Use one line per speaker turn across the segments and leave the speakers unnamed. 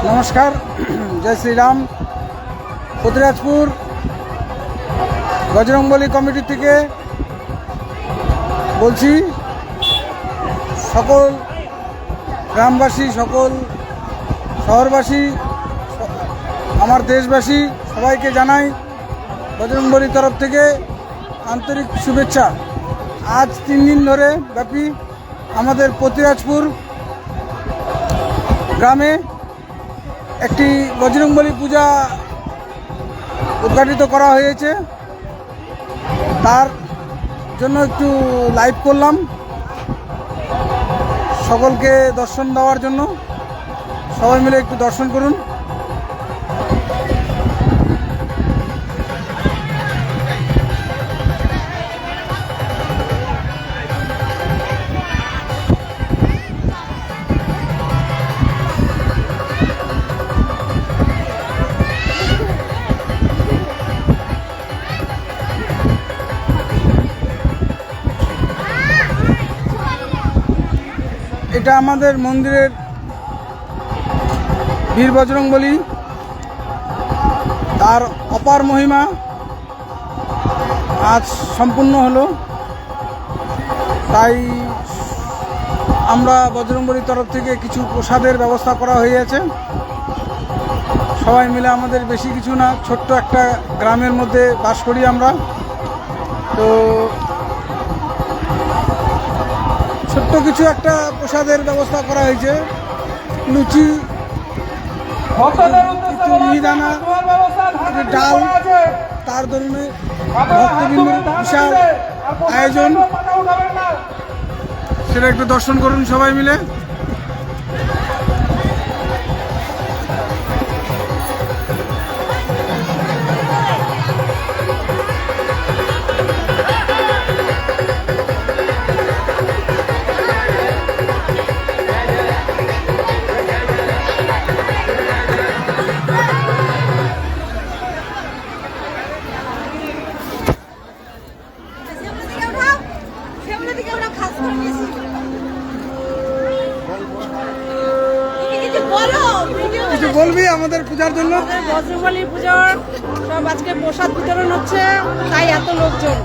নমস্কার, জয় শ্রীরাম। পতিরাজপুর বজরংবলী কমিটি থেকে বলছি, সকল গ্রামবাসী, সকল শহরবাসী, আমার দেশবাসী সবাইকে জানাই বজরংবলীর তরফ থেকে আন্তরিক শুভেচ্ছা। আজ 3 দিন ধরে ব্যাপী আমাদের পতিরাজপুর গ্রামে একটি বজরংবলী পূজা উদ্ঘাটিত করা হয়েছে। তার জন্য একটু লাইভ করলাম সকলকে দর্শন দেওয়ার জন্য। সবাই মিলে একটু দর্শন করুন। এটা আমাদের মন্দিরের বীর বজরংবলী, তার অপার মহিমা আজ সম্পূর্ণ হলো। তাই আমরা বজরংবলীর তরফ থেকে কিছু প্রসাদের ব্যবস্থা করা হয়েছে। সবাই মিলে, আমাদের বেশি কিছু না, ছোট্ট একটা গ্রামের মধ্যে বাস করি আমরা, তো ছোট্ট কিছু একটা প্রসাদের ব্যবস্থা করা হয়েছে। লুচি, মিহিদানা, ডাল, তার জন্য ভক্তবৃন্দের বিশাল আয়োজন। সেটা একটু দর্শন করুন সবাই মিলে। কিছু বলবি আমাদের পূজার জন্য?
বজরংবলী পূজার সব আজকে প্রসাদ বিতরণ হচ্ছে, তাই এত লোকজন।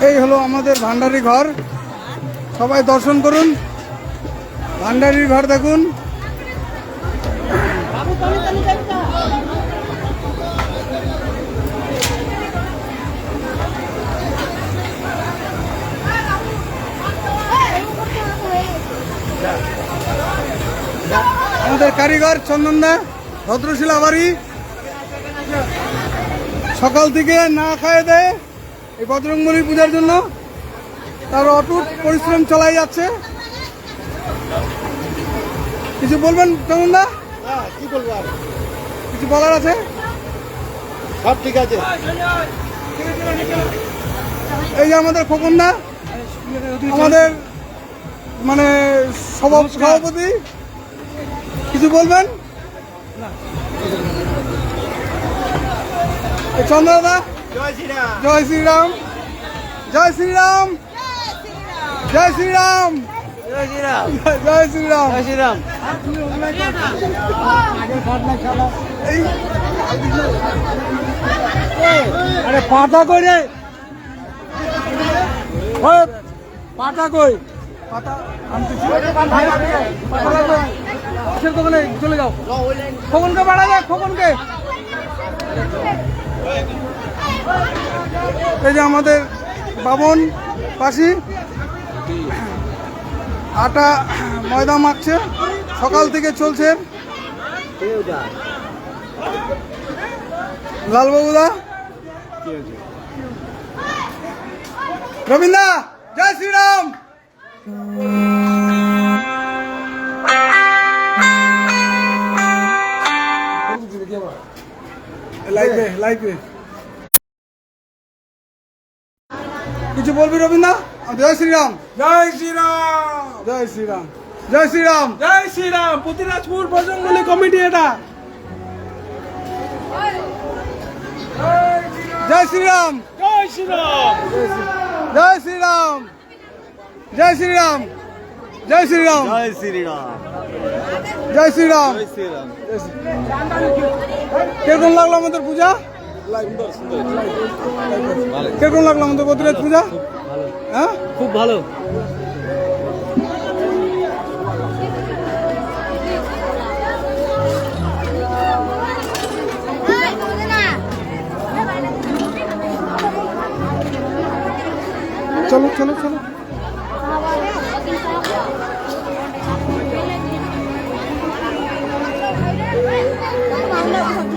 এই হলো আমাদের ভান্ডারি ঘর, সবাই দর্শন করুন। ভান্ডারির ঘর দেখুন। আমাদের কারিগর চন্দনদা, ভদ্রশিলা বাড়ি, সকাল থেকে না খায় দেয় এই বজরংবলী পূজার জন্য। তার অটুট পরিশ্রম চালাই যাচ্ছে। কিছু বলবেন চন্দনদা?
কি বলবো আর,
কিছু বলার আছে?
সব ঠিক আছে।
এই যে আমাদের খোকনদা, আমাদের মানে সভাপতি, কিছু বলবেন? চন্দ্রদা,
জয় শ্রীরাম।
জয় শ্রীরাম, জয় শ্রীরাম, জয় শ্রীরাম,
জয় শ্রীরাম।
জয় শ্রীরাম,
জয় শ্রীরাম।
আরে পাতা কই রে, পাতা কই, পাতা আনতেছি। দোকানে চলে যাও, খোকনকে বাড়া যাক, খোকনকে। এই যে আমাদের বামন পাশি আটা ময়দা মাখছে, সকাল থেকে চলছে। লালবাবুদা, রবীন্দ্র, জয় শ্রীরাম। লাইভে লাইভে কিছু বলবি রবীন্দ্র? জয় শ্রীরাম,
জয় শ্রীরাম,
জয় শ্রীরাম, জয় শ্রীরাম।
জয় শ্রীরাম। প্রতিরাজপুর বজরংবলী কমিটি এটা।
জয় শ্রীরাম,
জয় শ্রীরাম।
জয় শ্রীরাম, জয় শ্রীরাম, জয় শ্রীরাম,
জয় শ্রীরাম।
জয় শ্রীরাম।
শ্রীরাম।
কিরকম লাগলো আমাদের পূজা? কিরকম লাগলো আমাদের প্রতিরাজ পূজা? হ্যাঁ,
খুব ভালো।
চলো চলো চলো।
Hãy subscribe cho kênh Ghiền Mì Gõ để không bỏ lỡ những video hấp dẫn.